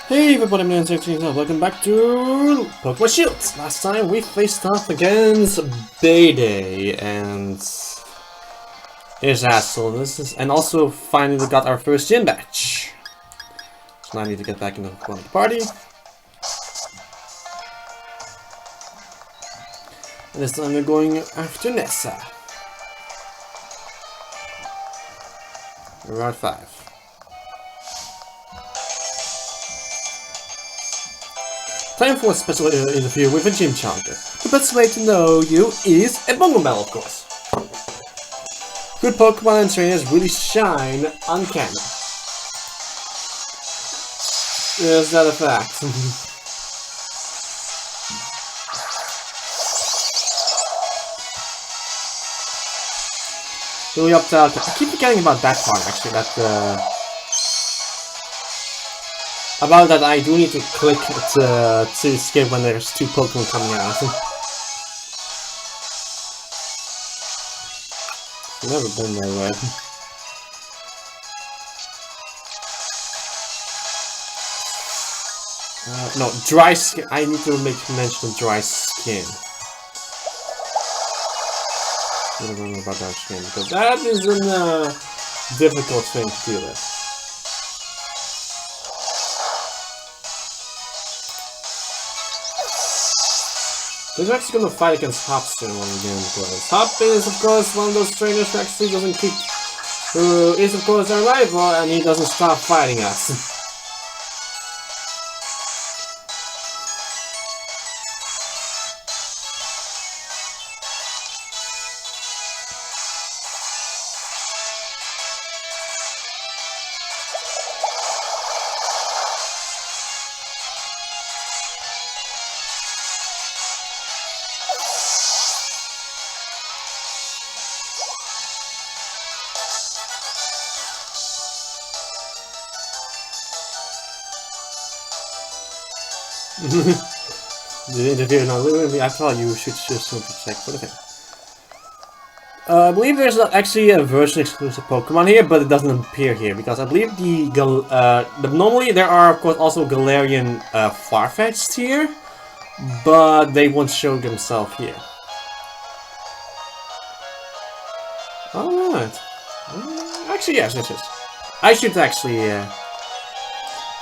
Hey everybody, I'm Nessa, welcome back to Pokemon Shield! Last time we faced off against Bayday and here's Hassel. And also finally we got our first gym badge. So now I need to get back into the party. And this time we're going after Nessa. Route 5. Time for a special interview with a gym challenger. The best way to know you is a Bongo Bell, of course. Good Pokemon and trainers really shine on camera. Is that a fact? Really up to, I keep forgetting about that part actually, about that I do need to click to skip when there's two Pokemon coming out. Never been that way. No, dry skin. I need to make mention of dry skin. I don't remember about dry skin because that is a difficult thing to deal with. We're actually gonna fight against Hop soon one game because Hop is of course one of those trainers who actually doesn't keep, who is of course our rival and he doesn't stop fighting us. The interview now, literally, I thought you should just simply check for the thing. I believe there's actually a version exclusive Pokemon here, but it doesn't appear here because I believe normally there are of course also Galarian Farfetch'd here, but they won't show themselves here. Alright. Actually, yes. I should actually.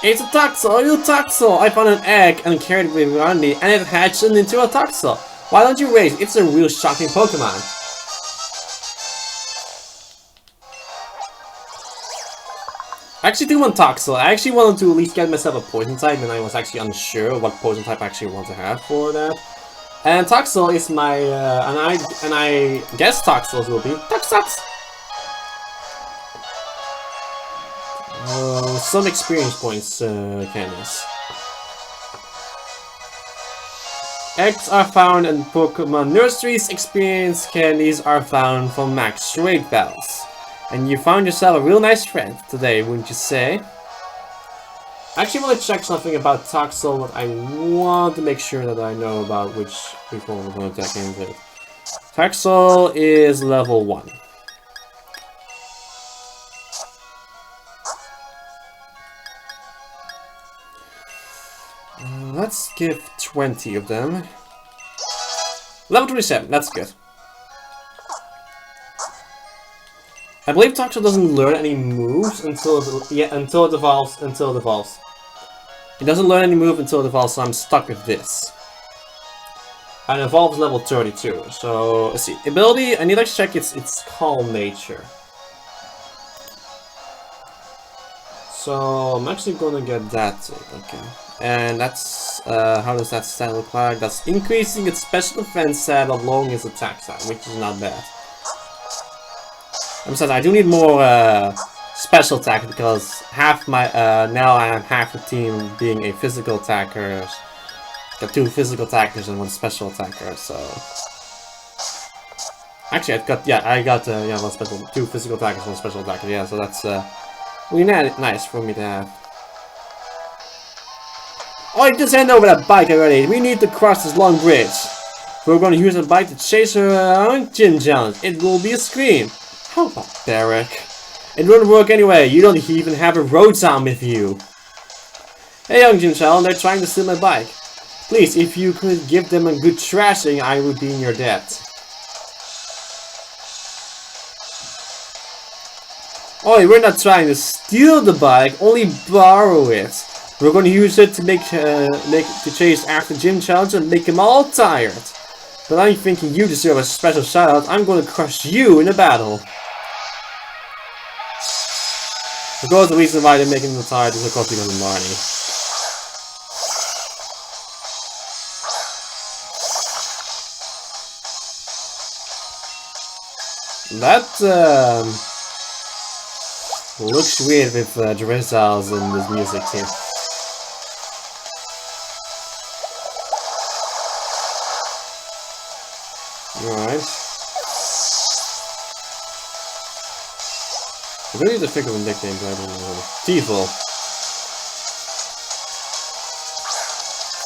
It's a Toxel! You Toxel! I found an egg and carried it around me and it hatched into a Toxel. Why don't you raise it? It's a real shocking Pokemon. I actually do want Toxel. I actually wanted to at least get myself a poison type and I was actually unsure what poison type I actually want to have for that. And Toxel is my and I guess Toxels will be Toxox. Some experience points, Candice. Eggs are found in Pokemon nurseries. Experience candies are found from max trade battles. And you found yourself a real nice friend today, wouldn't you say? I actually want to check something about Toxel that I want to make sure that I know about which before we're going to attack into it. Toxel is level 1. Let's give 20 of them. Level 27, that's good. I believe Toxel doesn't learn any moves until it evolves. It doesn't learn any move until it evolves, so I'm stuck with this. And it evolves level 32. So let's see. Ability, I need to check its calm nature. So I'm actually gonna get that thing, okay. And that's, how does that stat look like? That's increasing its special defense stat along its attack stat, which is not bad. Besides, I do need more, special attack because half my, now I am half the team being a physical attacker. Got 2 physical attackers and 1 special attacker, so. Actually, I got 2 physical attackers and 1 special attacker, yeah, so that's, really nice for me to have. Oh, just hand over that bike already. We need to cross this long bridge. We're going to use a bike to chase her around Gym Challenge. It will be a scream. How barbaric. It wouldn't work anyway. You don't even have a road sign with you. Hey, young gym child, they're trying to steal my bike. Please, if you could give them a good thrashing, I would be in your debt. Oh, we're not trying to steal the bike, only borrow it. We're going to use it to to chase after gym challenge and make them all tired. But I'm thinking you deserve a special shout out. I'm going to crush you in a battle. Of course, the reason why they're making them tired is of course because of money. That looks weird with drizzles in this music too. Alright. I really need to think of a nickname, but I don't know. Tiefel.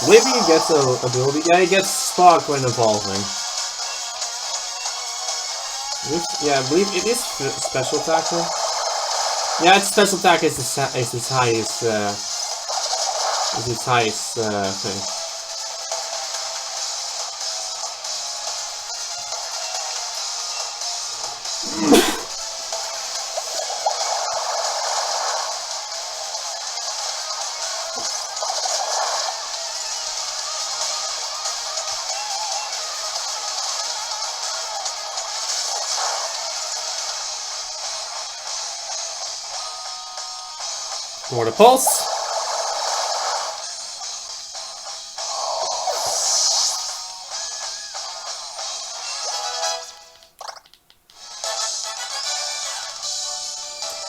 Maybe he gets a ability. Yeah, he gets Spark when evolving. Yeah, I believe it is special attack. Yeah, its special attack is its highest thing. More the pulse.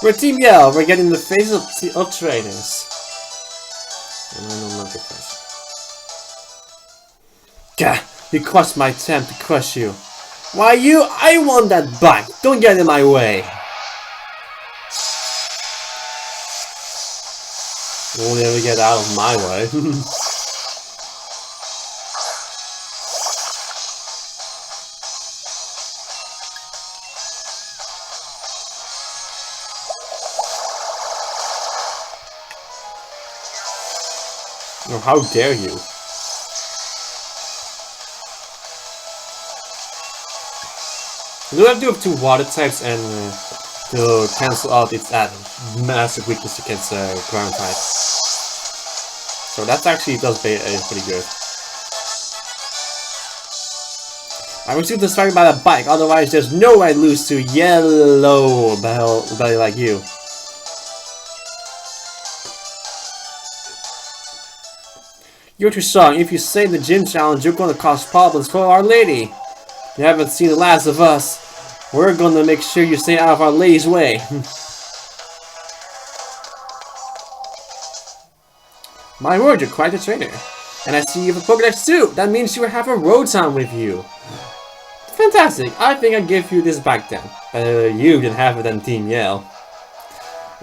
We're Team Yell. We're getting the faces of traitors. Gah! You crushed my attempt to crush you. Why you? I want that bike. Don't get in my way. You'll never get out of my way. Oh, how dare you? You have to have two water types and to cancel out its massive weakness against ground type. So that actually does pay pretty good. I was too distracted by the bike, otherwise there's no way I'd lose to yellow belly like you. You're too strong. If you save the gym challenge, you're gonna cause problems for Our Lady. You haven't seen the last of us. We're gonna make sure you stay out of Our Lady's way. My word, you're quite a trainer. And I see you have a Pokédex too. That means you have a Rotom with you. Fantastic. I think I give you this back then. You didn't have it on Team Yell.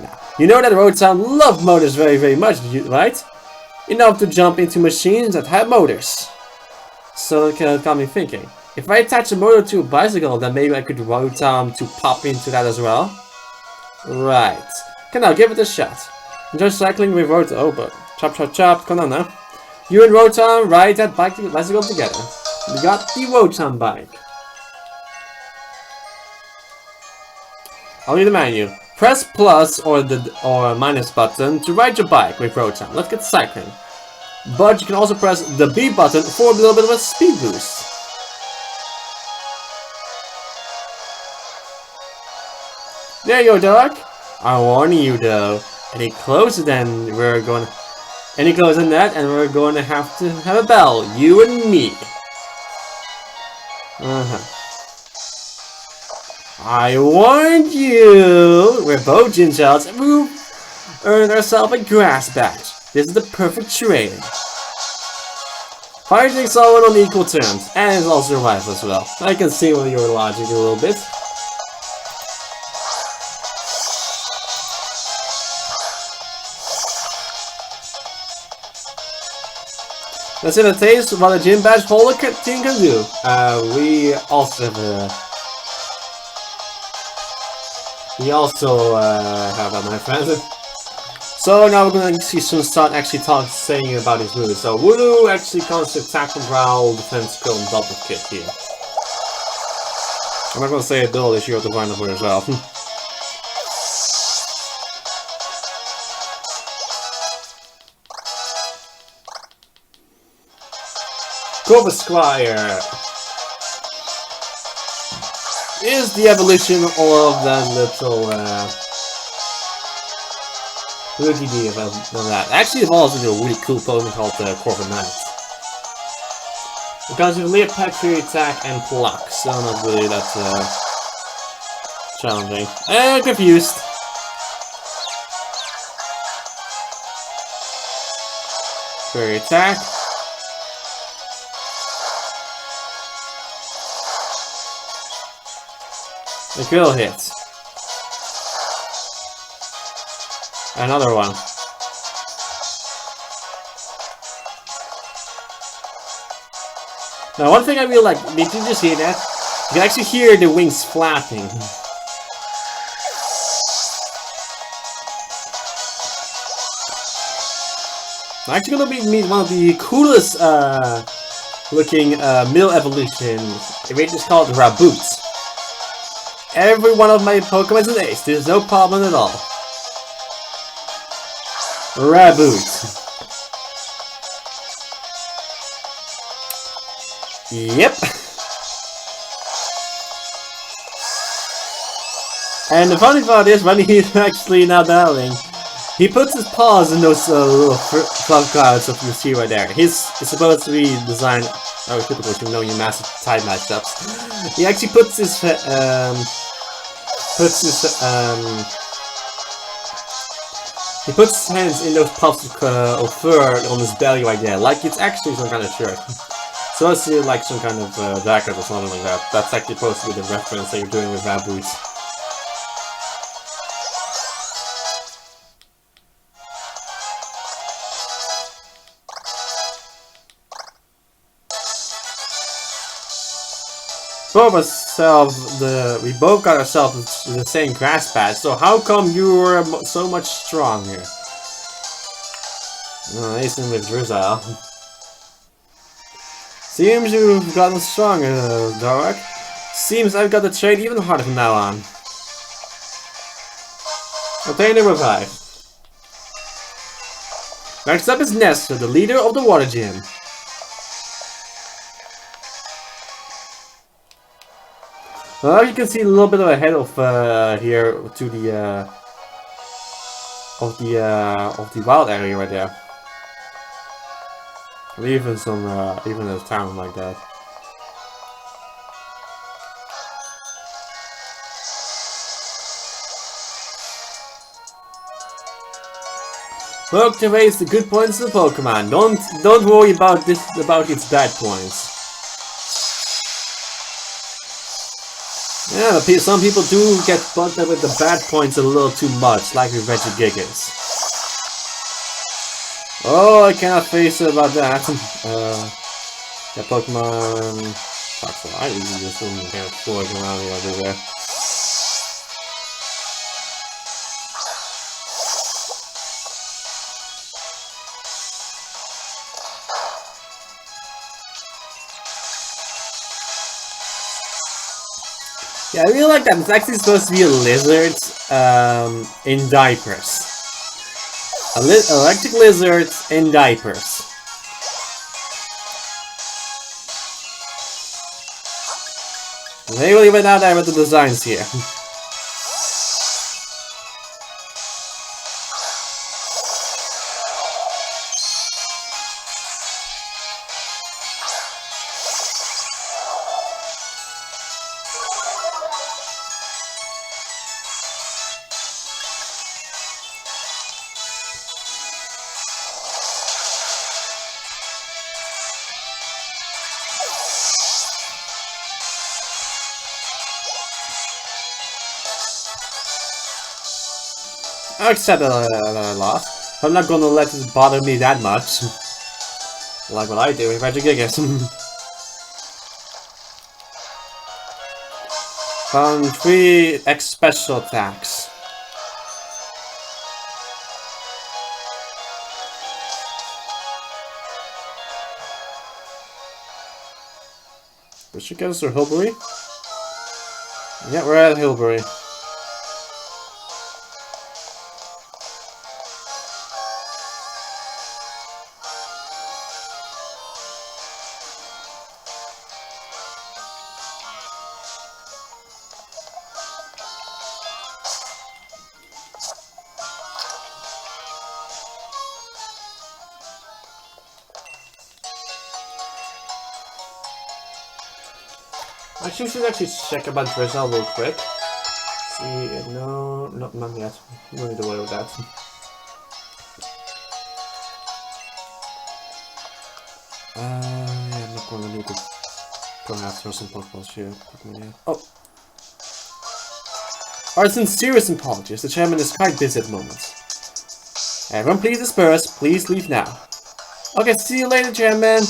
Now, you know that Rotom love motors very, very much, right? Enough to jump into machines that have motors. So it got me thinking. If I attach a motor to a bicycle, then maybe I could Rotom to pop into that as well. Right. Okay, now give it a shot. Enjoy cycling with Rotom. Oh, but chop, chop, chop. Come on now. You and Rotom ride that bicycle together. We got the Rotom bike. I'll need the menu. Press plus or minus button to ride your bike with Rotom. Let's get cycling. But you can also press the B button for a little bit of a speed boost. There you go, dog. I'm warning you though. Any closer than we're going. Any closer than that, and we're going to have a battle. You and me. I warned you! We're both gym childs and we've earned ourselves a grass badge. This is the perfect trade. Fighting someone on equal terms, and it's also survival as well. I can see with your logic a little bit. Let's see the taste of what a gym badge holder team can do. We also have have that, my friend. So now we're gonna see soon start actually saying about his moves. So Voodoo actually comes to attack and growl, defense skill, and double kick here. I'm not gonna say ability, you have to find out for yourself. Cobra Squire is the evolution of that little rookie D of that. Actually evolves into a really cool Pokemon called Corvin Knight. It comes with Leap, Petri, Attack, and Pluck, so not really that challenging. And confused. Fairy Attack. A kill hit. Another one. Now, one thing I really like, did you just hear that? You can actually hear the wings flapping. I'm actually gonna meet one of the coolest looking middle evolutions. It is called Raboot. Every one of my Pokemon is an ace. There's no problem at all. Raboot. Yep. And the funny part is, when he's actually now battling, he puts his paws in those little fluff clouds that you see right there. It's supposed to be designed, typical to know your massive type matchups. He actually puts his hands in those puffs of fur on his belly right there, like it's actually some kind of shirt. So I see like some kind of jacket or something like that. That's actually supposed to be the reference that you're doing with Raboot. We both got ourselves the same grass patch, so how come you're so much stronger? He's in with Drizzle. Seems you've gotten stronger, Dork. Seems I've got to trade even harder from now on. Obtain a revive. Next up is Nessa, the leader of the water gym. Well, you can see a little bit of a head of here to the of the wild area right there. Even even a town like that. Work to raise the good points of the Pokemon. Don't worry about its bad points. Yeah, some people do get bugged up with the bad points a little too much, like with Regigigas. Oh, I cannot face it about that. Yeah, Pokemon... Fuck, I usually just don't kind of floating around here everywhere. Yeah, I really like that. It's actually supposed to be a lizard in diapers. Electric lizard in diapers. They really went out there with the designs here. I accept that I lost. I'm not gonna let it bother me that much. Like what I do with Regigigas. Found 3 X special attacks. Pushikas or Hilbury? Yeah, we're at Hilbury. Actually, we should actually check about Drizzle real quick. See, no, not yet. No need to worry with that. Yeah, I'm not gonna need to go after some Pokeballs here. Oh! Our sincerest apologies, the chairman is quite busy at the moment. Everyone please disperse, please leave now. Okay, see you later, chairman!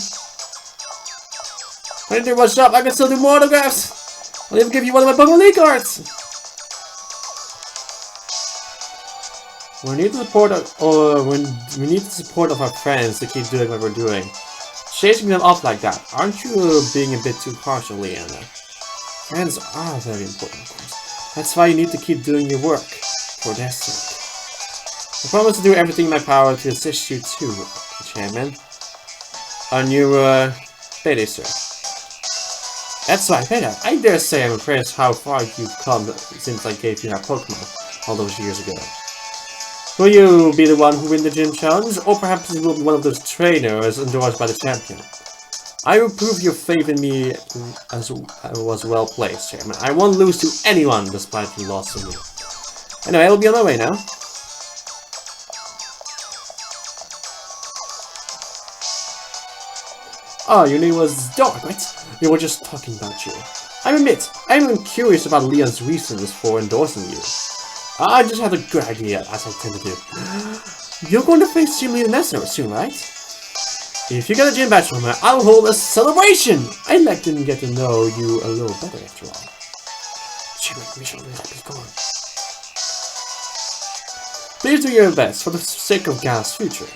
I need to rush up, I can still do more autographs! I'll even give you one of my Pokemon League cards! We need the support of our friends to keep doing what we're doing. Chasing them off like that, aren't you being a bit too harsh, Leanna? Friends are very important, of course. That's why you need to keep doing your work, for their sake. I promise to do everything in my power to assist you too, Chairman. On your payday, sir. That's right, payday. I dare say I'm impressed how far you've come since I gave you that Pokemon all those years ago. Will you be the one who win the gym challenge, or perhaps you will be one of those trainers endorsed by the champion? I will prove your faith in me as was well placed, Chairman. I won't lose to anyone despite your loss to me. Anyway, I'll be on my way now. Oh, your name was Dark, right? We were just talking about you. I admit, I'm curious about Leon's reasons for endorsing you. I just had a good idea, as I tend to do. You're going to face Jim Lee and Nessa soon, right? If you get a gym badge from her, I'll hold a celebration! I'd like to get to know you a little better after all. Jim, we shall let be gone. Please do your best for the sake of Gal's future.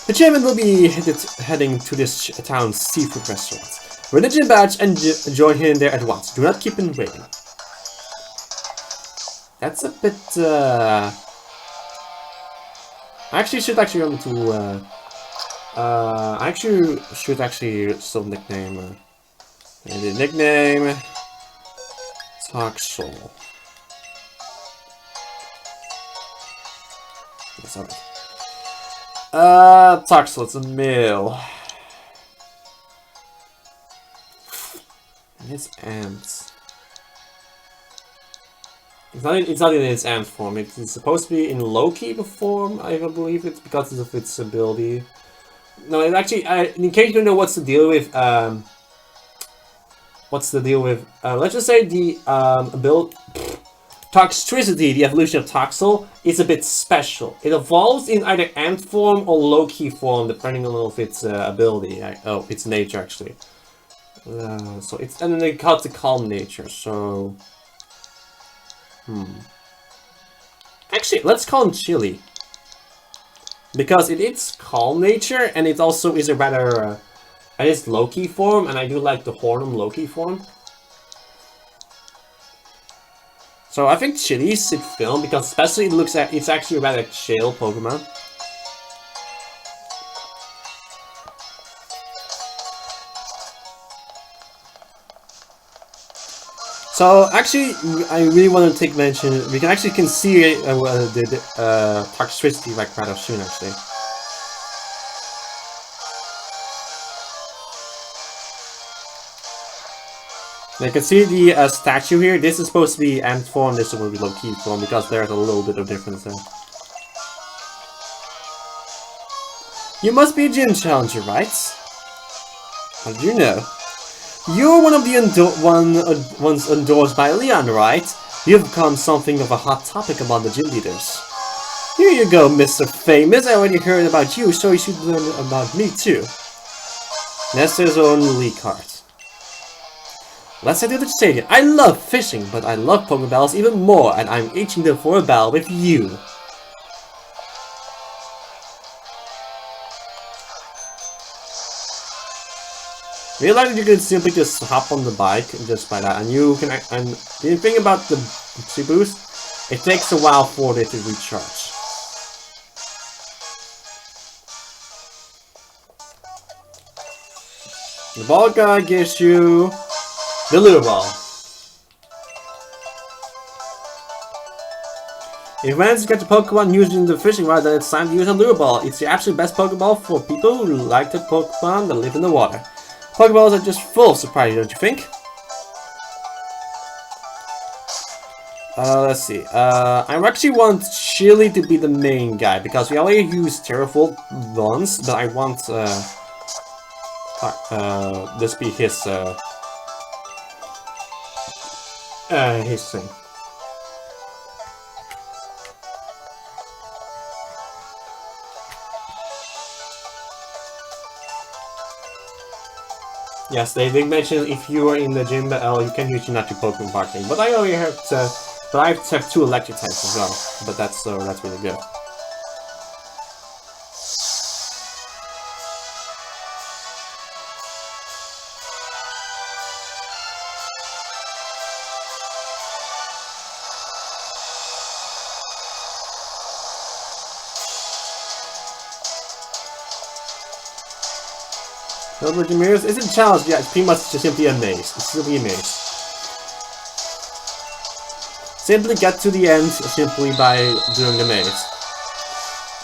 The chairman will be heading to this town's seafood restaurant. Win the gym badge and join him there at once. Do not keep him waiting. That's a bit, I actually should actually still nickname, the nickname, Toxel. That's alright. Toxel, it's a male. And it's ants. It's not in its ant form. It's supposed to be in low-key form, I believe it's because of its ability. No, it actually, in case you don't know what's the deal with, let's just say the, Toxtricity, the evolution of Toxel, is a bit special. It evolves in either ant form or low-key form, depending on its ability. Its nature, actually. So it's, and then they call it the calm nature, so... Actually, let's call him Chili. Because it's calm nature, and it also is a rather... it is low-key form, and I do like the Hornum low-key form. So I think Chili should film, because especially it looks at... it's actually a rather chill Pokemon. So actually, I really want to take mention. We can see the Toxtricity like rather soon, actually. Now you can see the statue here. This is supposed to be ant form. This will be low-key form because there's a little bit of difference there. You must be a gym challenger, right? How did you know? You're one of the ones endorsed by Leon, right? You've become something of a hot topic among the gym leaders. Here you go, Mr. Famous. I already heard about you, so you should learn about me too. Nessa's own league card. Let's head to the stadium. I love fishing, but I love Pokeballs even more, and I'm itching for a battle with you. Realize that you can simply just hop on the bike and just by that, and you can. And the thing about the boost, it takes a while for it to recharge. The ball guy gives you the lure ball. If managed to catch a Pokemon using the fishing rod, then it's time to use a lure ball. It's the absolute best Pokeball for people who like the Pokemon that live in the water. Pokeballs are just full of surprise, don't you think? Let's see. I actually want Chili to be the main guy, because we already used Terrafold once, but I want, this be his thing. Yes, they did mention if you are in the gym, you can use your natural Pokemon parking. But I only have but I have 2 electric types as well. But that's really good. Over the mirrors isn't a challenge, yeah, it's pretty much just simply a maze. It's simply a maze. Simply get to the end simply by doing the maze.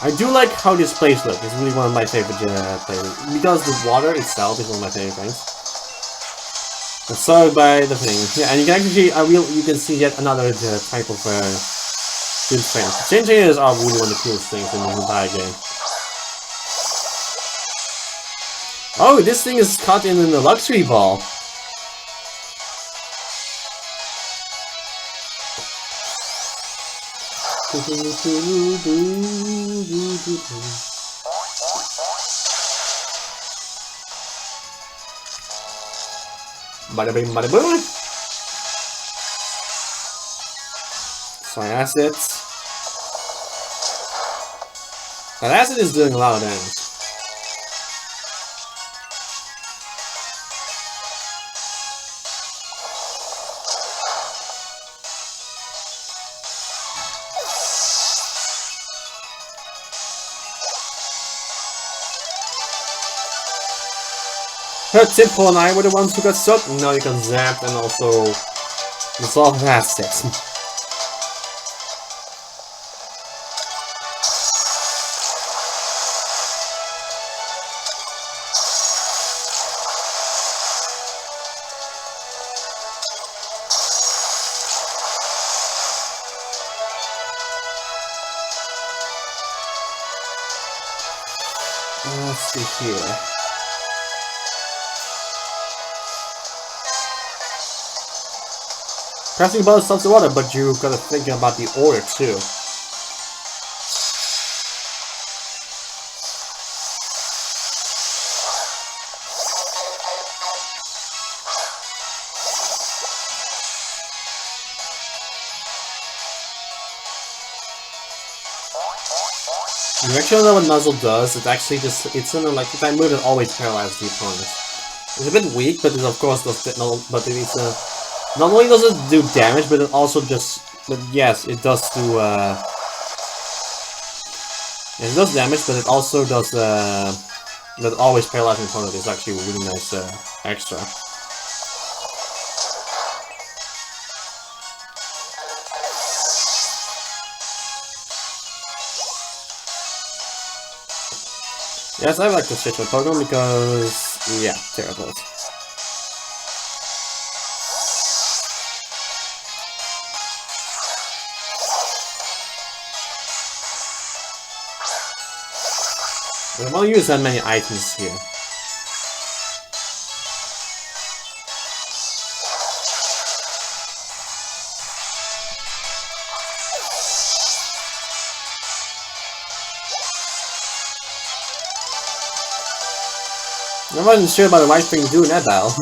I do like how this place looks. It's really one of my favorite places. Because the water itself is one of my favorite things. I'm sorry by the thing. Yeah, and you can actually you can see yet another type of good thing. Chain trainers are really one of the coolest things in the entire game. Oh, this thing is caught in the luxury ball. Bada bing, bada boom. Sorry, acid. That acid is doing a lot of damage. Simple and I were the ones who got stuck. Now you can zap and also resolve assets. Let's see here. Pressing buttons stops the water, but you gotta think about the order too. You actually know what Nuzzle does. It actually just it's an electric type move that always paralyzes the opponent. It's a bit weak, but it of course does not only does it do damage, but it also just... But yes, it does do... it does damage, but it also does... But always paralyzing the opponent is actually a really nice extra. Yes, I like to switch my Pokemon because... Yeah, terrible. I won't use that many items here. I wasn't sure about the right thing to do in that battle.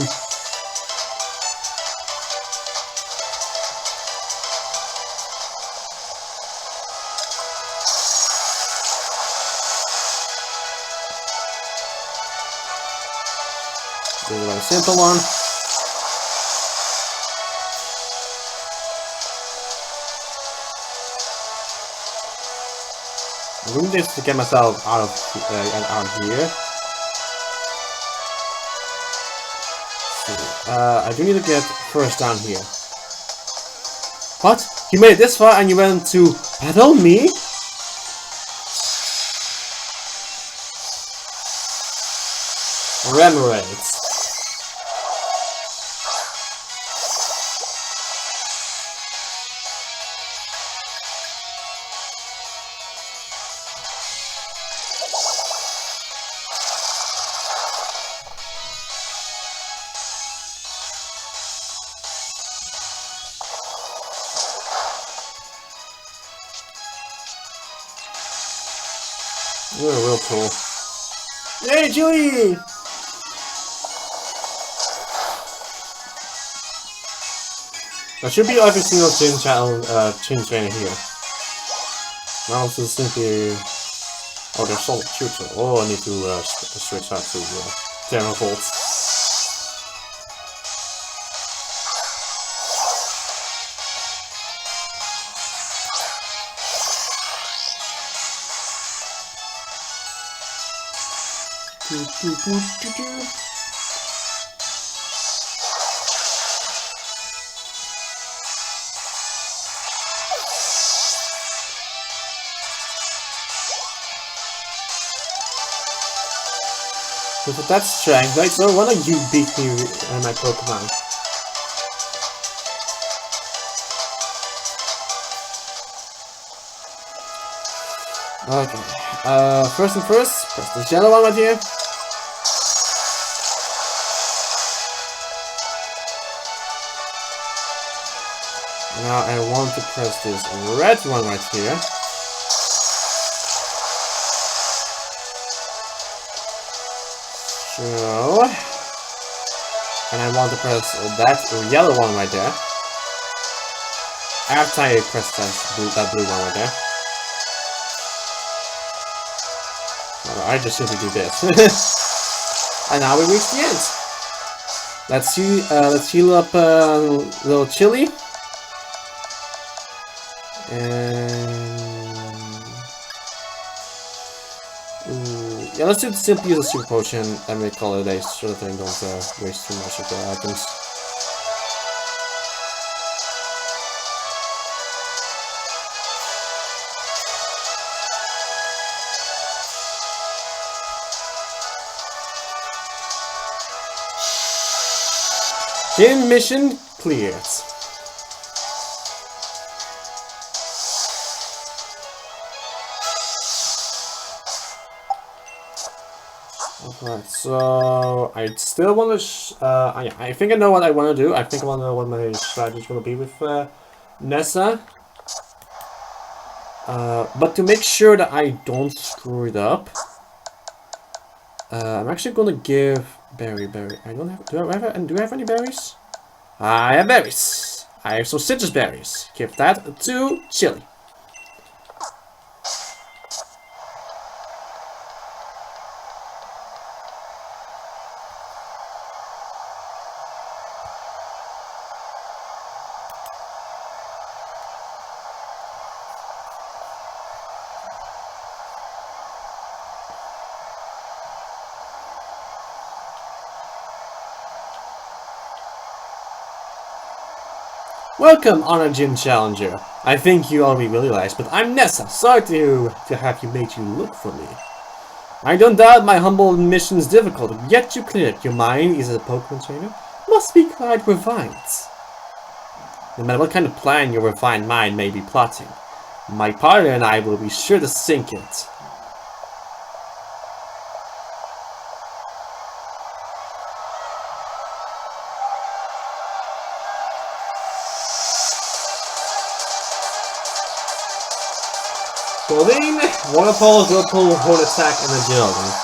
This is a very simple one. I'm going just to get myself out of here. I do need to get first down here. What? You made it this far and you went to battle me? Remorates. You're real cool. Yay, Julie! There should be every single chin trainer here. Now this is simply... Oh, there's solid shooter. Oh, I need to switch out to Terravolts. With that strength, right? So why don't you beat me and my Pokemon? Okay. First and first, press this yellow one right here. Now I want to press this red one right here. So, and I want to press that yellow one right there. After I press that blue one right there. I just simply do this. And now we reach the end. Let's heal up little Chili. And yeah, let's simply use a super potion and we call it a day so that I don't waste too much of the items. Gym mission cleared. Alright, so I still want to. Yeah, I think I know what I want to do. I think I want to know what my strategy is going to be with Nessa. But to make sure that I don't screw it up, I'm actually going to give berry. I don't have. Do I have any berries? I have berries. I have some citrus berries. Give that to Chili. Welcome, Honor Gym Challenger. I think you already realized, but I'm Nessa. Sorry to have you made you look for me. I don't doubt my humble mission's difficult, yet you cleared. Your mind is a Pokemon trainer? Must be quite refined. No matter what kind of plan your refined mind may be plotting, my partner and I will be sure to sink it. Clothing, Waterfall, Whirlpool, Horn Attack, and Agility.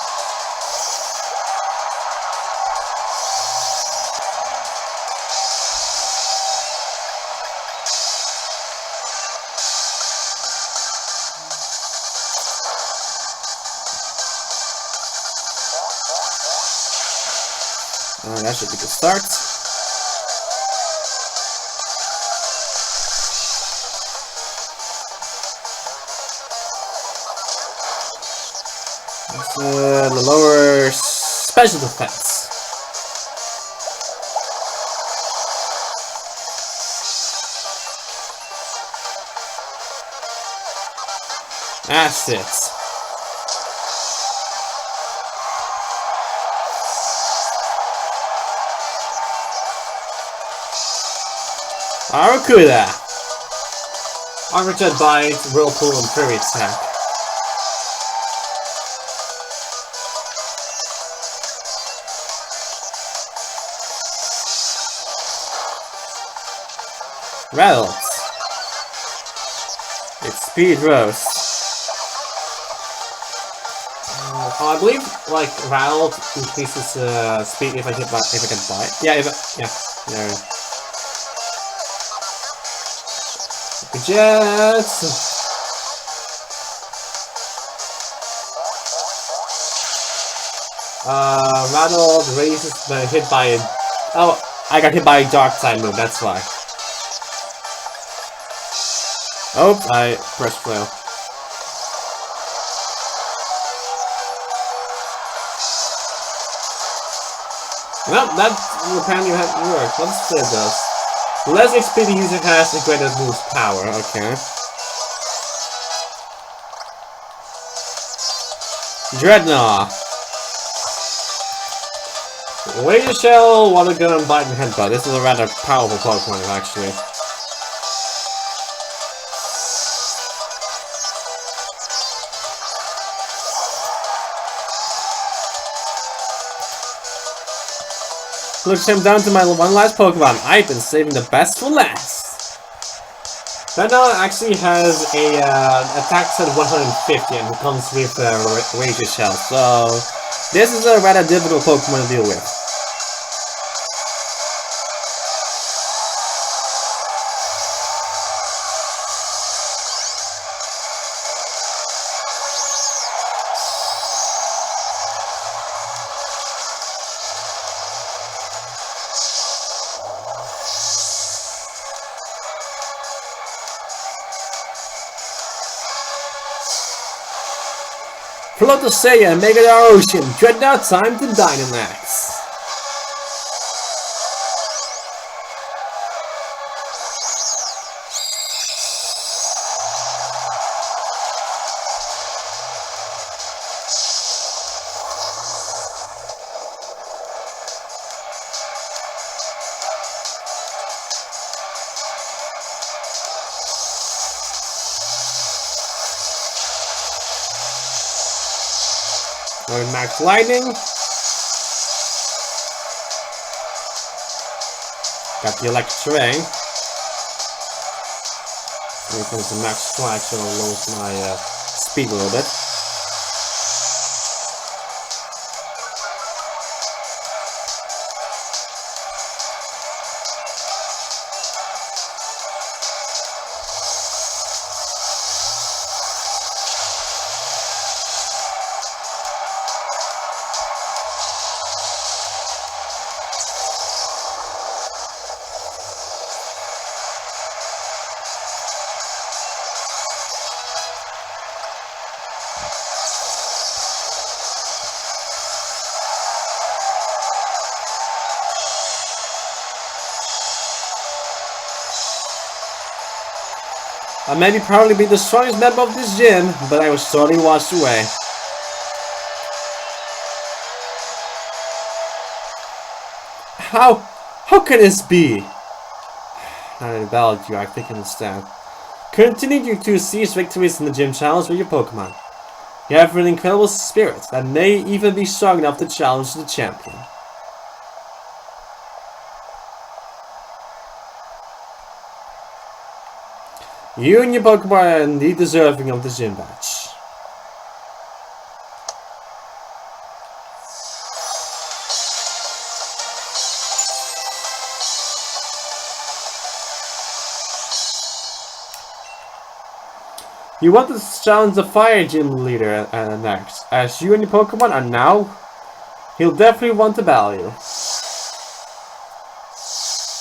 That should be a good start. That's the lower special defense. That's it. Aracuda! Armature Bite, Whirlpool, and Fairy Attack. Rattles. Its speed rose. I believe like Rattle increases speed if I get bite. Yeah, there. Jets. Rattle raises the hit by a... Oh, I got hit by a dark side move, that's why. Oh, I pressed flail. Well, that apparently worked. Let's play this. The less XP the user has, the greater the move's power. Okay. Dreadnought. Razor Shell, Water Gun, Bite, and Headbutt. This is a rather powerful Pokemon, actually. Looks him down to my one last Pokemon. I've been saving the best for last. Dreadnought actually has a attack set of 150 and it comes with Razor Shell. So this is a rather difficult Pokemon to deal with. Float to Seiya, Mega Ocean, Dreadnought, time to Dynamax. Max Lightning. Got the Electric Terrain. Here comes the Max Strike, so I'll lose my speed a little bit. I may probably be the strongest member of this gym, but I was totally washed away. How can this be? Not about you, I think I understand. Continue to seize victories in the gym challenge with your Pokemon. You have an incredible spirit that may even be strong enough to challenge the champion. You and your Pokemon are indeed deserving of the gym badge. You want to challenge the Fire Gym leader next. As you and your Pokemon are now, he'll definitely want to battle you.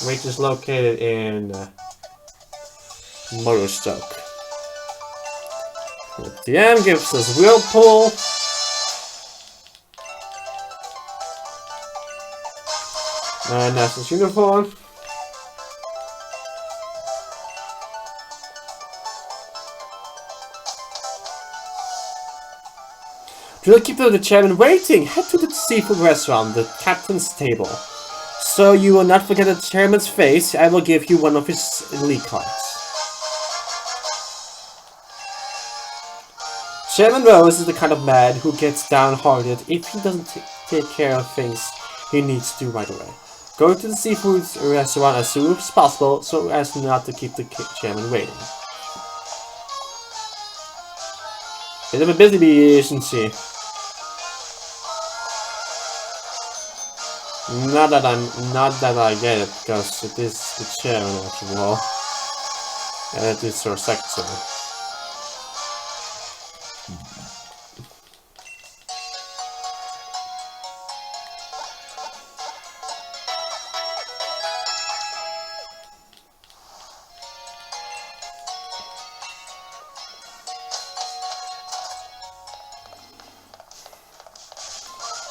which is located in Motorstoke. The TM gives us Whirlpool. Nessa's uniform. Do not keep the chairman waiting. Head to the seafood restaurant, the captain's table. So you will not forget the chairman's face. I will give you one of his elite cards. Chairman Rose is the kind of man who gets downhearted if he doesn't take care of things he needs to right away. Go to the seafood restaurant as soon as possible so as not to keep the chairman waiting. Bit of a busy bee, isn't she? Not that I get it, because it is the chairman after all. And it is her secretary.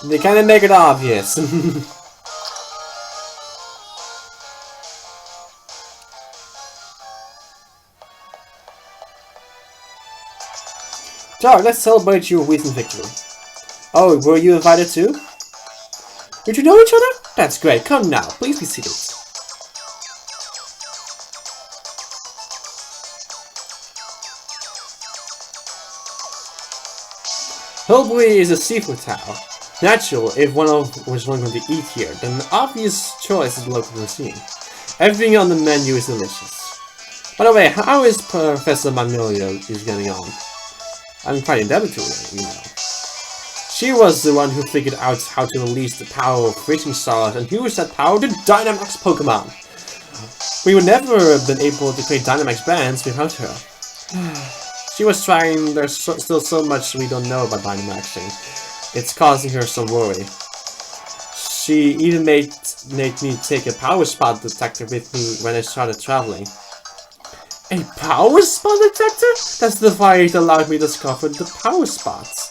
They kind of make it obvious. Dark, let's celebrate your recent victory. Oh, were you invited too? Did you know each other? That's great. Come now, please be seated. Rivalry is a seafood town. Natural, if one was going to eat here, then the obvious choice is the local cuisine. Everything on the menu is delicious. By the way, how is Professor Magnolia is getting on? I'm quite indebted to her, you know. She was the one who figured out how to release the power of freezing stars and used that power to Dynamax Pokemon. We would never have been able to create Dynamax bands without her. She was trying. There's still so much we don't know about Dynamaxing. It's causing her some worry. She even made me take a power spot detector with me when I started traveling. A power spot detector? That's the device that allowed me to discover the power spots.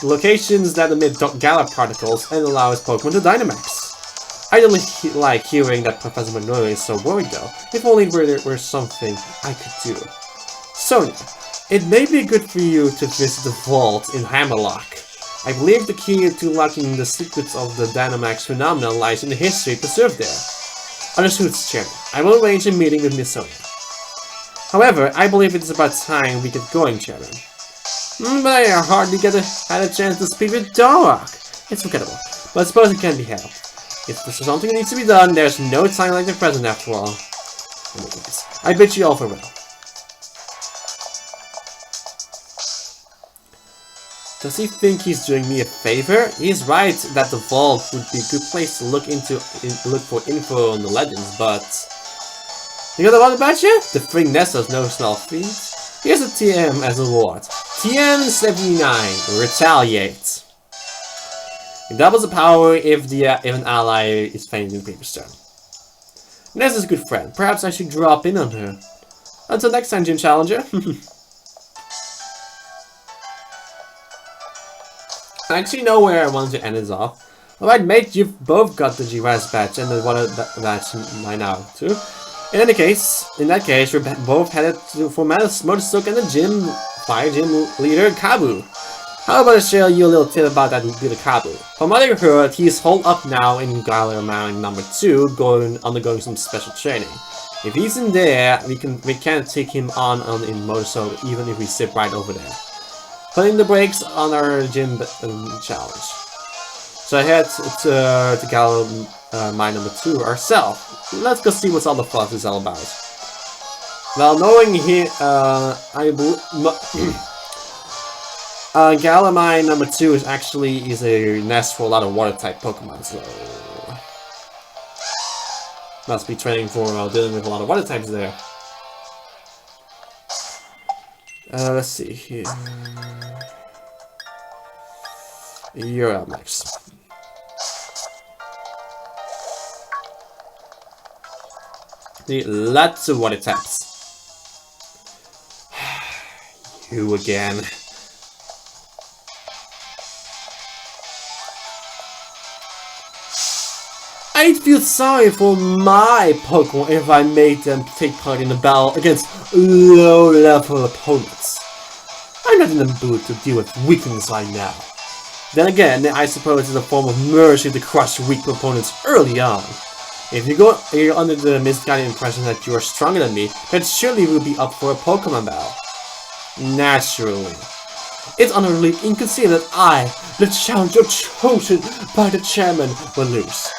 The locations that emit Gala particles and allow its Pokemon to Dynamax. I don't like hearing that Professor Magnolia is so worried though. If only there were something I could do. Sonia, it may be good for you to visit the vault in Hammerlock. I believe the key to unlocking the secrets of the Dynamax phenomenon lies in the history preserved there. Understood, Chairman. I will arrange a meeting with Miss Sonia. However, I believe it is about time we get going, Chairman. But I hardly had a chance to speak with Dark. It's forgettable, but I suppose it can be helped. If there's something that needs to be done, there's no time like the present after all. Anyways, I bid you all farewell. Does he think he's doing me a favor? He's right that the vault would be a good place to look for info on the legends, but... You got what about you? The freaking Nessa's no small feat. Here's a TM as a reward. TM 79. Retaliate. It doubles the power if an ally is fainting in Paper Stone. Nessa's a good friend. Perhaps I should drop in on her. Until next time, Gym Challenger. I actually know where I want to end this off. Alright, mate, you've both got the GRS badge and the water badge by now, too. In that case, we're both headed for Motorstoke and the fire gym leader, Kabu. How about I share you a little tip about that leader, Kabu? From what I heard, he's holed up now in Galar Mine number 2, undergoing some special training. If he's in there, we can't take him on in Motorstoke even if we sit right over there. Putting the brakes on our gym challenge. So I head to Galar Mine number 2 ourselves. Let's go see what all the fuss is all about. Well, knowing he, Galar Mine number 2 is a nest for a lot of water type Pokemon, so must be training for dealing with a lot of water types there. Let's see here. You're up next. See, lots of water taps. You again. I'd feel sorry for my Pokemon if I made them take part in a battle against low-level opponents. I'm not in the mood to deal with weaklings right now. Then again, I suppose it's a form of mercy to crush weak opponents early on. If you're under the misguided impression that you are stronger than me, then surely we'll be up for a Pokemon battle. Naturally. It's utterly inconceivable that I, the challenger chosen by the chairman, will lose.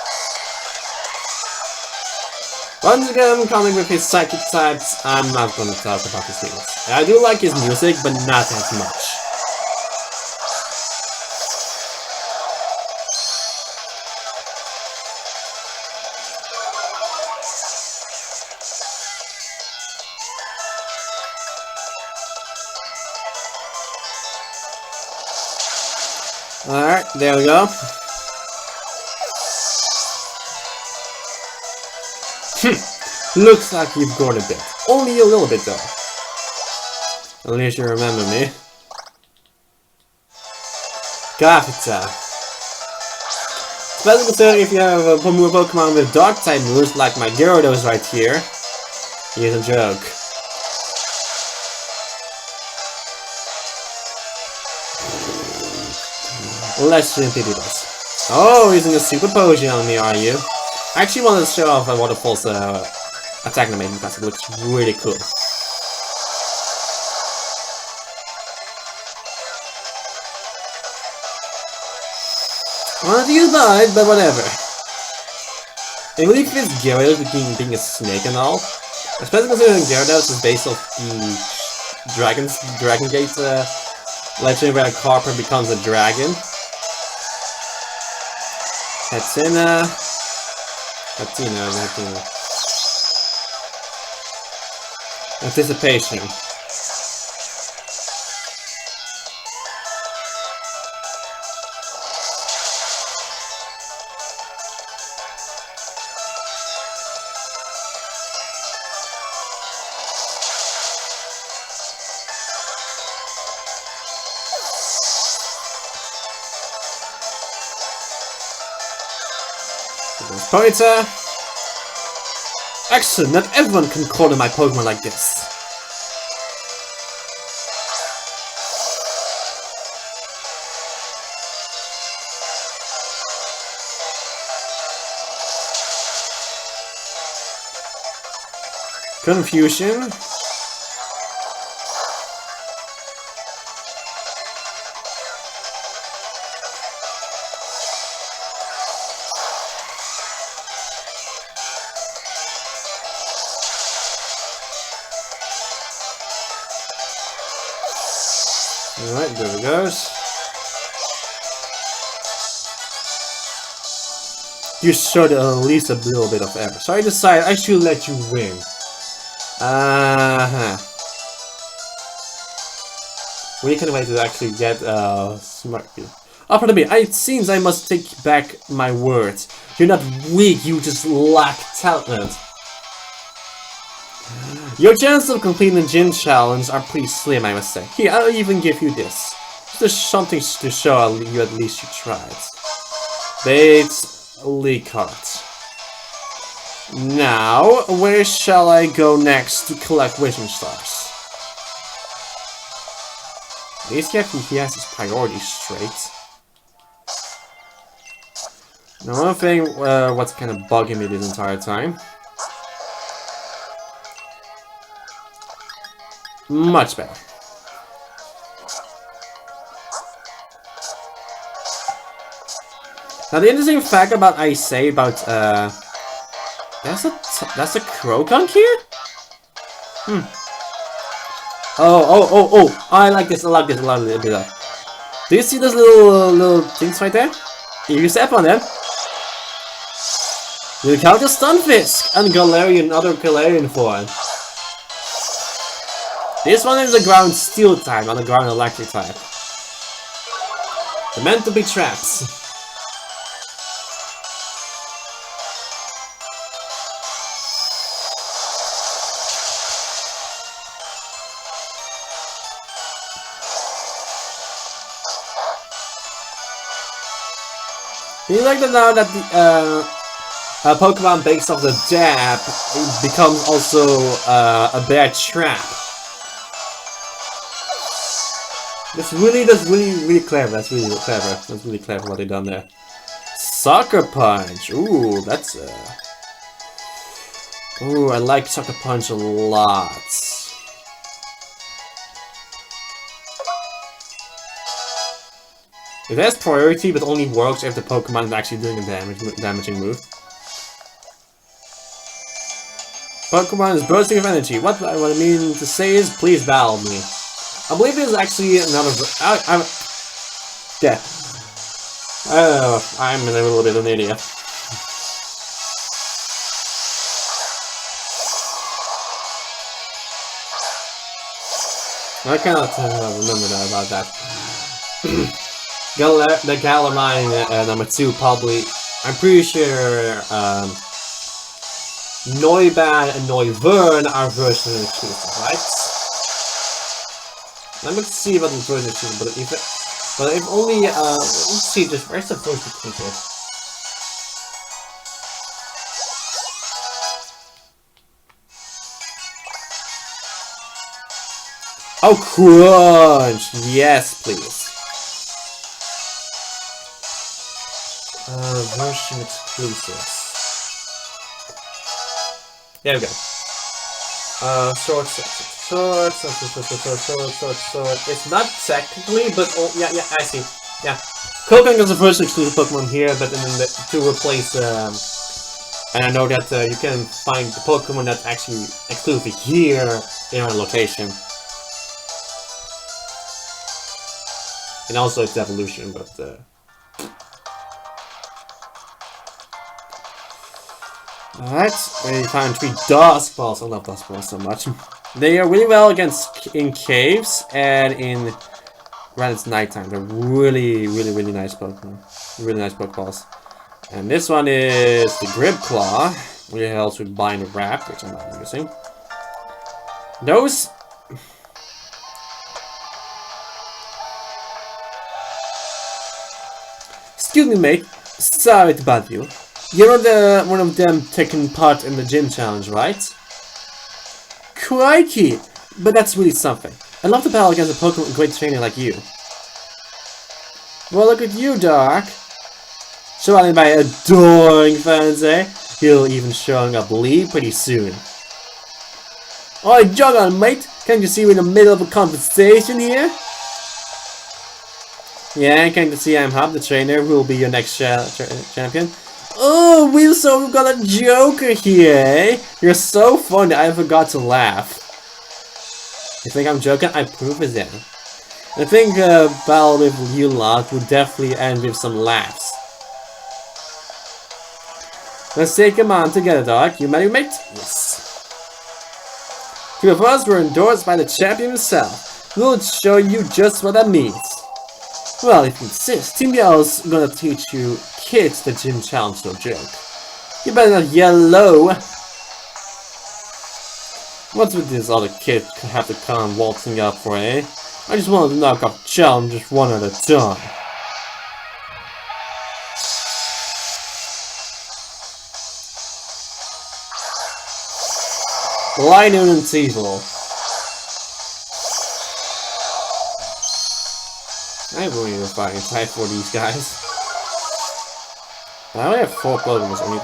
Once again, coming with his psychic types, I'm not gonna talk about his things. I do like his music, but not as much. Alright, there we go. Looks like you've grown a bit. Only a little bit though. At least you remember me. Gravita. Especially considering if you have a Pokemon with dark type moves like my Gyarados right here. He's a joke. Let's see if he does this. Oh, using a super potion on me, are you? I actually wanted to show off a Waterfall's attack animation because it looks really cool. Wanted to use mine, but whatever. It really fits Gyarados being a snake and all. Especially considering Gyarados is based off the Dragon Gate legend where a Carper becomes a dragon. Katina. Anticipation. Pointer! Excellent, not everyone can corner my Pokemon like this. Confusion. Alright, there it goes. You showed at least a little bit of effort, so I decided I should let you win. We can wait to actually get smart. Oh, pardon me. It seems I must take back my words. You're not weak, you just lack talent. Your chances of completing the gym challenge are pretty slim, I must say. Here, I'll even give you this. Just something to show you at least you tried. Bates League cards. Now, where shall I go next to collect Vision Stars? At least he has his priorities straight. Now, one thing, what's kind of bugging me this entire time. Much better. Now the interesting fact about I say about that's a Krogunk here? Oh, I like this, I like this a lot. Do you see those little things right there? If you step on them, you encounter Stunfisk and Galarian, other Galarian form. This one is a ground steel type, not a ground electric type. They're meant to be traps. Do you like to know that the a Pokemon based off the dab becomes also a bad trap? That's really clever. That's really clever. That's really clever what they done there. Sucker Punch. Ooh, that's ooh, I like Sucker Punch a lot. It has priority, but only works if the Pokemon is actually doing a damaging move. Pokemon is bursting of energy. What I mean to say is, please battle me. I believe there's actually another. Yeah. I'm a little bit of an idiot. I cannot remember that about that. The Galamine number 2 probably. I'm pretty sure Noiban and Noivern are version exclusive, right? Let me see about the version exclusive, but if only let's see, just where's the version exclusive? Oh, Crunch! Yes, please. Version exclusives. There we go. Sword. It's not technically, but oh, yeah, I see. Yeah, Kokang is a first exclusive Pokemon here, but then to replace, and I know that you can find the Pokemon that's actually exclusive here in our location, and also its evolution, but. Alright, we found 3 Dusk Balls. I love Dusk Balls so much. They are really well in caves and when it's nighttime. They're really nice Pokemon. Really nice Pokeballs. And this one is the Grip Claw, which helps with Bind Wrap, which I'm not using. Those. Excuse me, mate. Sorry to bother you. You're not one of them taking part in the gym challenge, right? Crikey! But that's really something. I'd love to battle against a Pokemon great trainer like you. Well, look at you, Doc. Surrounded by adoring fans, eh? He'll even showing up Lee pretty soon. Oi, jog on, mate! Can't you see we're in the middle of a conversation here? Yeah, can't you see I'm Hub, the trainer, who will be your next champion? Oh, we got a Joker here, eh? You're so funny, I forgot to laugh. You think I'm joking? I prove it then. I think battle with you lot would definitely end with some laughs. Let's take him on together, Doc. You ready, mate? Yes. 2 of us were endorsed by the champion himself. We'll show you just what that means. Well, if you insist, Team Yellow's gonna teach you kids the gym challenge, no joke. You better not yell low. What's with this other kid have to come waltzing up for, eh? I just wanted to knock off challenges one at a time. Lightning and evil. I really need a fighting type for these guys. I only have 4 Pokemon, so I need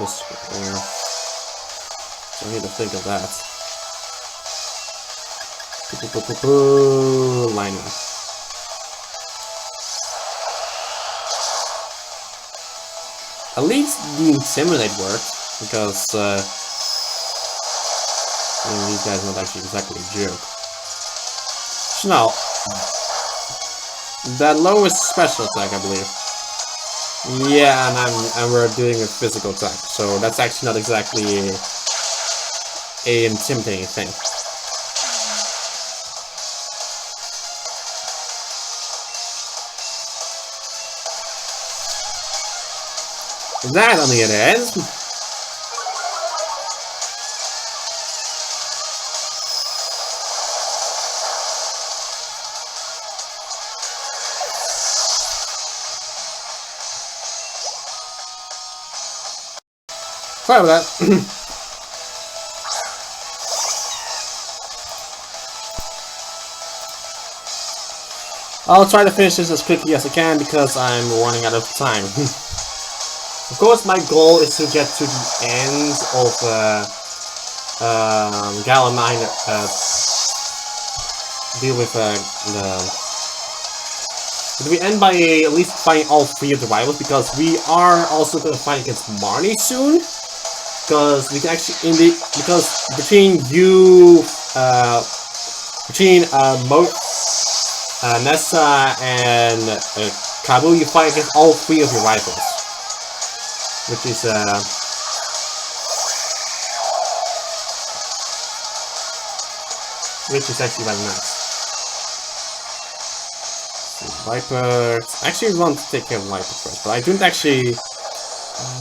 to think of that. Lightning. At least the Intimidate worked, because these guys are not actually exactly a joke. So now, that lowest special attack, I believe. Yeah, and we're doing a physical attack, so that's actually not exactly a intimidating thing. That, on the other hand, Sorry about that. I'll try to finish this as quickly as I can because I'm running out of time. Of course, my goal is to get to the end of Galamine, deal with we end by at least fighting all 3 of the rivals, because we are also going to fight against Marnie soon. Because we can actually because between you, Nessa and Kabu, you fight against all 3 of your rivals, which is actually very nice. Viper. I actually want to take care of Viper first, but I don't actually.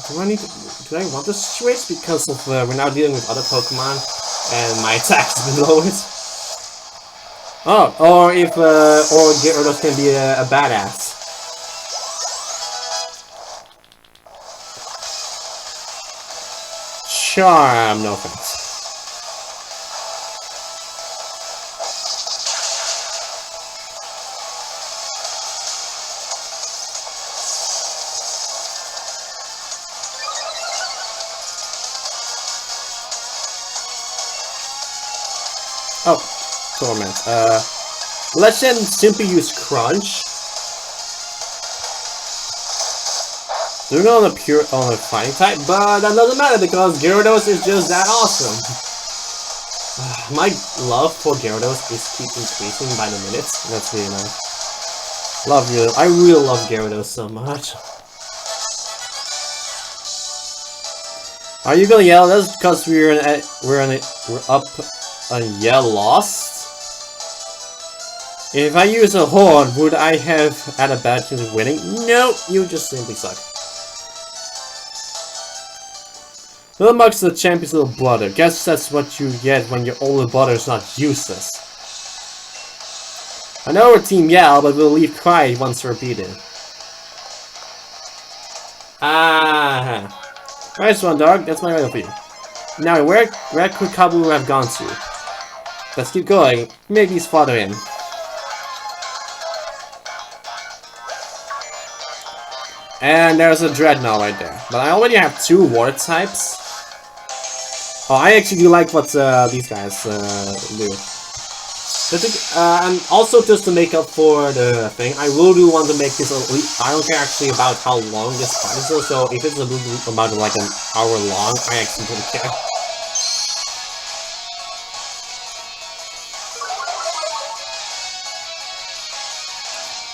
Do I want to switch because of we're now dealing with other Pokemon and my attack is below it? Oh, or if Gyarados can be a badass. Charm, no offense. Oh, Torment. Let's then simply use Crunch. Doing it on a fighting type, but that doesn't matter because Gyarados is just that awesome. My love for Gyarados is keep increasing by the minutes. That's really nice. I really love Gyarados so much. Are you gonna yell? That's because we're up on yell lost. If I use a horn, would I have had a bad chance of winning? No, you just simply suck. Little Mug's the champion's little brother. Guess that's what you get when your older brother is not useless. I know we're Team Yell, but we'll leave Cry once we're beaten. Ah, nice one, dog. That's my riddle for you. Now, where could Kabu have gone to? Let's keep going. Maybe he's farther in. And there's a Dreadnought right there. But I already have 2 water types. Oh, I actually do like what these guys do. And also just to make up for the thing, I will do want to make this I don't care actually about how long this fight is, so if it's about like an hour long, I actually don't care.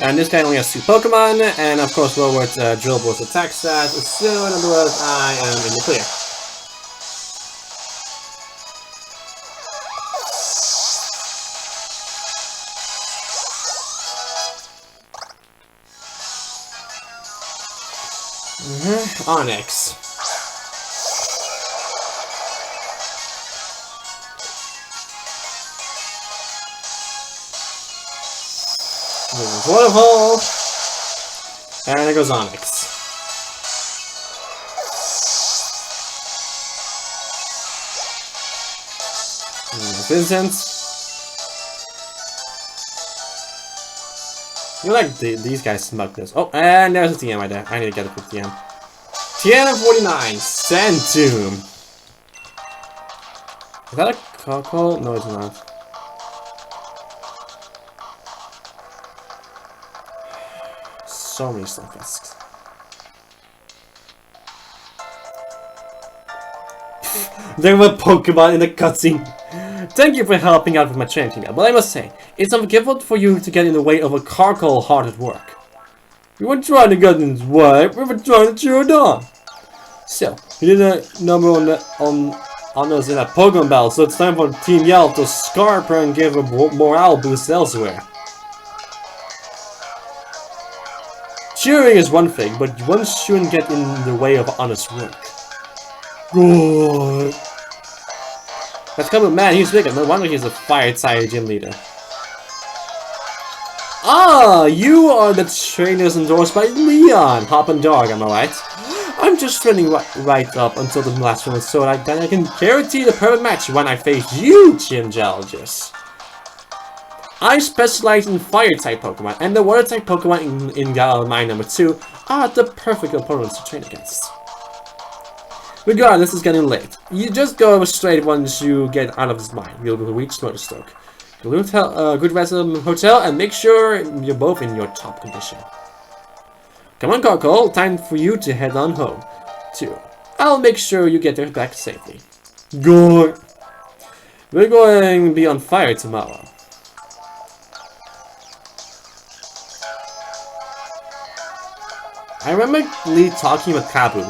And this guy only has 2 Pokemon, and of course lowered Drillball's attack stat, so in other words, I am in the clear. Onyx. Waterfall, and there goes Onyx. Vincent, you like these guys' smugness. Oh, and there's a TM right there. I need to get a quick TM. TM 49, Sand Tomb. Is that a Coco? No, it's not. So many Slugfisks. There were Pokemon in the cutscene. Thank you for helping out with my training, but I must say, it's unforgivable for you to get in the way of a Carkol hard at work. We weren't trying to get in his way, we were trying to cheer it on. So, we did a number on us in that Pokemon battle, so it's time for Team Yell to scarp her and give a morale boost elsewhere. Cheering is one thing, but one shouldn't get in the way of honest work. Good. That's kind of man, he's bigger. No wonder he's a fire-type gym leader. Ah, you are the trainers endorsed by Leon. Hop and Dog, am I right? I'm just training right up until the last moment so that I can guarantee the perfect match when I face you, Gym Geologist. I specialize in Fire-type Pokemon, and the Water-type Pokemon in my number 2 are the perfect opponents to train against. Regardless, it's getting late. You just go straight once you get out of this mine. You'll reach Motorstoke. Good rest of the hotel, and make sure you're both in your top condition. Come on, Coco, time for you to head on home, too. I'll make sure you get there back safely. Good. We're going to be on fire tomorrow. I remember Lee talking with Kabu.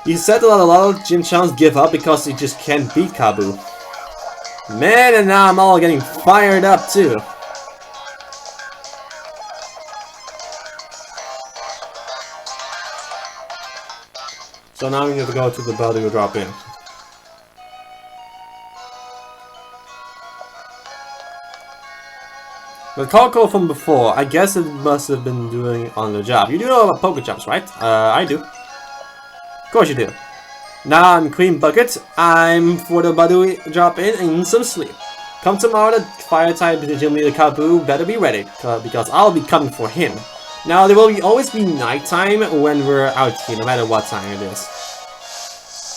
He said that a lot of gym challenge give up because they just can't beat Kabu. Man, and now I'm all getting fired up too. So now we need to go to the building to drop in. The Coco from before, I guess it must have been doing on the job. You do know about Poke Jumps, right? I do. Of course you do. Now I'm Queen Bucket. I'm for the Badoo drop in and some sleep. Come tomorrow, the Fire-type Gym Leader Kabu better be ready, because I'll be coming for him. Now there will always be nighttime when we're out here, no matter what time it is.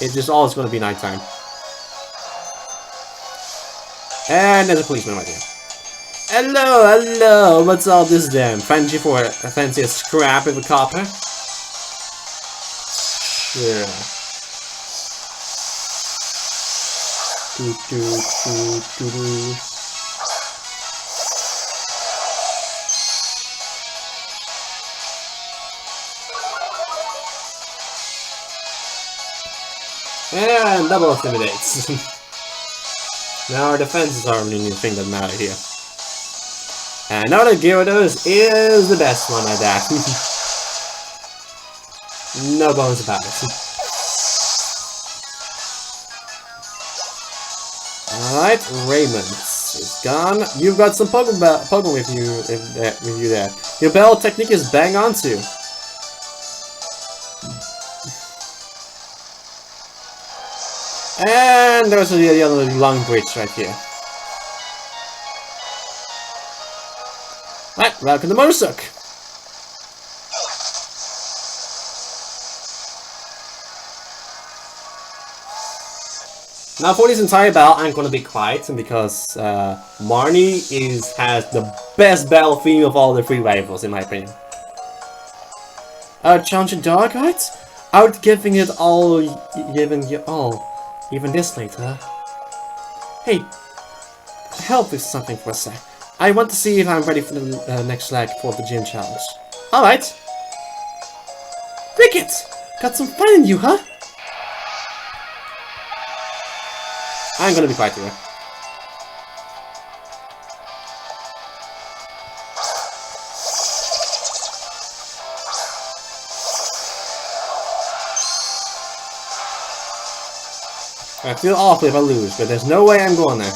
It's just always going to be nighttime. And there's a policeman right here. Hello, hello, what's all this then? Fancy for a fancy scrap of a copper? Yeah. Do. And double intimidates. Now our defenses aren't really the thing that matter here. And now the Gyarados is the best one at that. No bones about it. Alright, Raymond is gone. You've got some Pokemon with you there. Your Bell technique is bang on too. And there's the other long bridge right here. Right, welcome to Motorstoke. Now for this entire battle, I'm gonna be quiet because Marnie has the best battle theme of all the 3 rivals, in my opinion. Challenge your dog, right? Out giving it all, giving you all. Even this late, huh? Hey, help with something for a sec. I want to see if I'm ready for the next leg for the gym challenge. Alright. Cricket! Got some fun in you, huh? I'm gonna be quiet here. I feel awful if I lose, but there's no way I'm going there.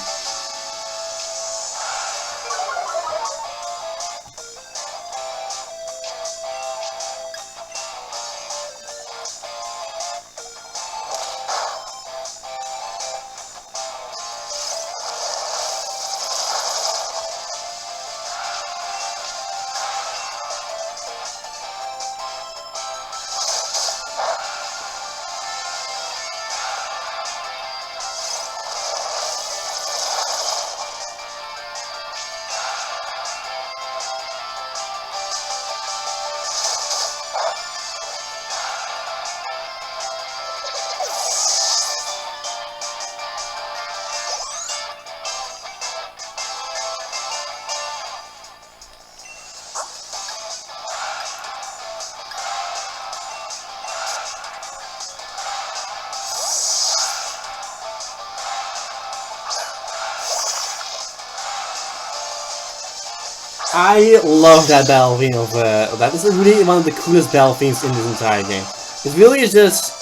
I love that battle theme of that. This is really one of the coolest battle themes in this entire game. It really is just...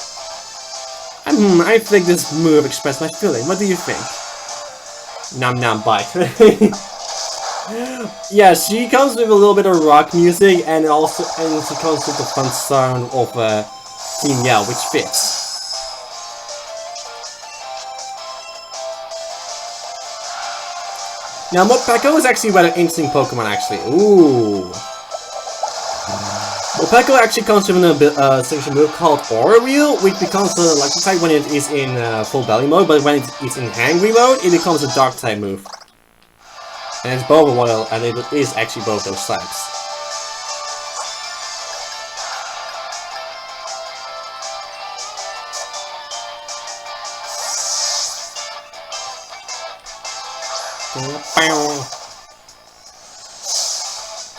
I think this move expressed my feeling. What do you think? Nom nom bite. Yeah, she comes with a little bit of rock music, and also comes with the fun sound of Team Yell, which fits. Now, Morpeko is actually rather interesting Pokemon, actually. Ooh. Morpeko actually comes with a signature move called Aura Wheel, which becomes the electric type when it is in full belly mode, but when it's in hangry mode, it becomes a dark type move. And it's both one, and it is actually both those types.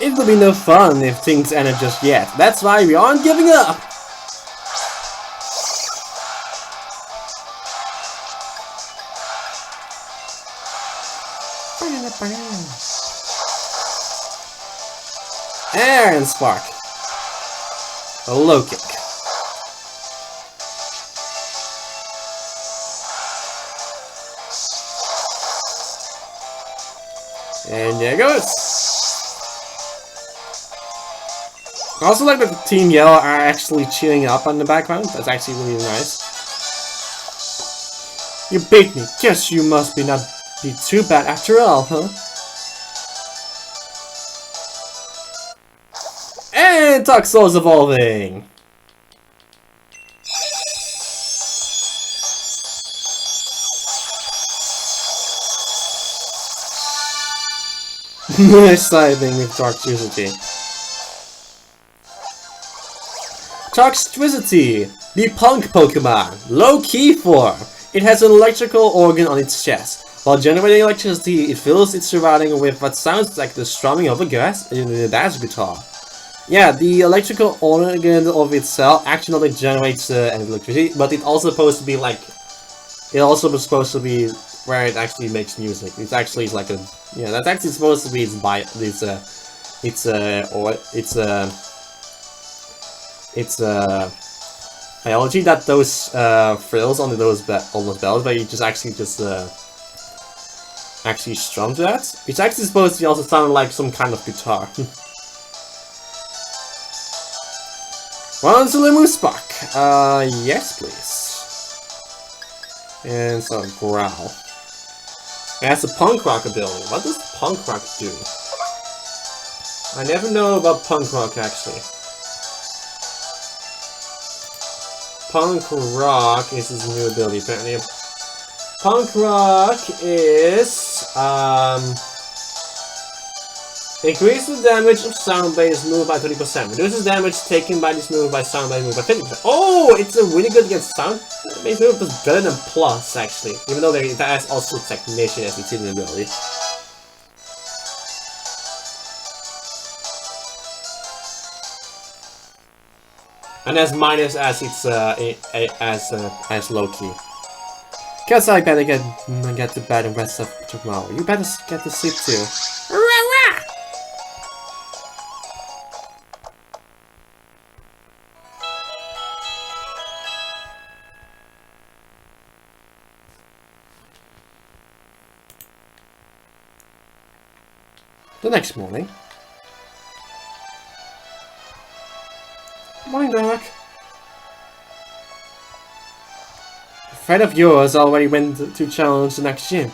It will be no fun if things end just yet. That's why we aren't giving up! And Spark. A low kick. And there it goes. I also like that the Team Yellow are actually cheering up on the background. That's actually really nice. You beat me. Guess you must be not be too bad after all, huh? And Toxel's evolving. Siding with Toxtricity. Toxtricity, the punk Pokemon, low-key form. It has an electrical organ on its chest. While generating electricity, it fills its surrounding with what sounds like the strumming of a bass guitar. Yeah, the electrical organ of itself actually not only generates electricity, but it also supposed to be like, it also was supposed to be where it actually makes music. It's actually like a, yeah, that's actually supposed to be its biology, that those frills on those bells, but you just actually actually strum to that. It's actually supposed to be also sound like some kind of guitar. Once a Limu Spark. Yes, please. And so growl. It has a punk rock ability. What does punk rock do? I never know about punk rock actually. Punk rock is his new ability apparently. Punk rock is increases the damage of sound-based move by 30%. Reduces damage taken by this move by sound-based move by 50%. Oh, it's a really good against sound-based move, but it's better than plus actually. Even though that has also technician as its hidden ability. And as minus as it's as low key. Guess I better get to bed and rest up tomorrow. You better get to sleep too. The next morning. Morning, Doc. A friend of yours already went to challenge the next gym.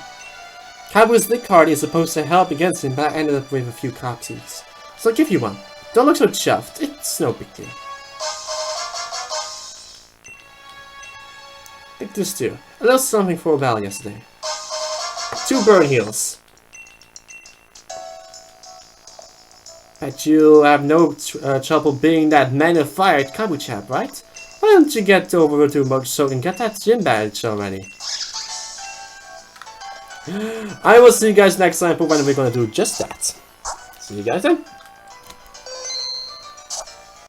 Kabu's Lick card is supposed to help against him, but I ended up with a few copies. So I'll give you one. Don't look so chuffed. It's no big deal. Pick this too. A little something for a battle yesterday. 2 burn heals. Bet you have no trouble being that man of fire at Kabu chap, right? Why don't you get over to Motosoke and get that gym badge already? I will see you guys next time for when we're gonna do just that. See you guys then.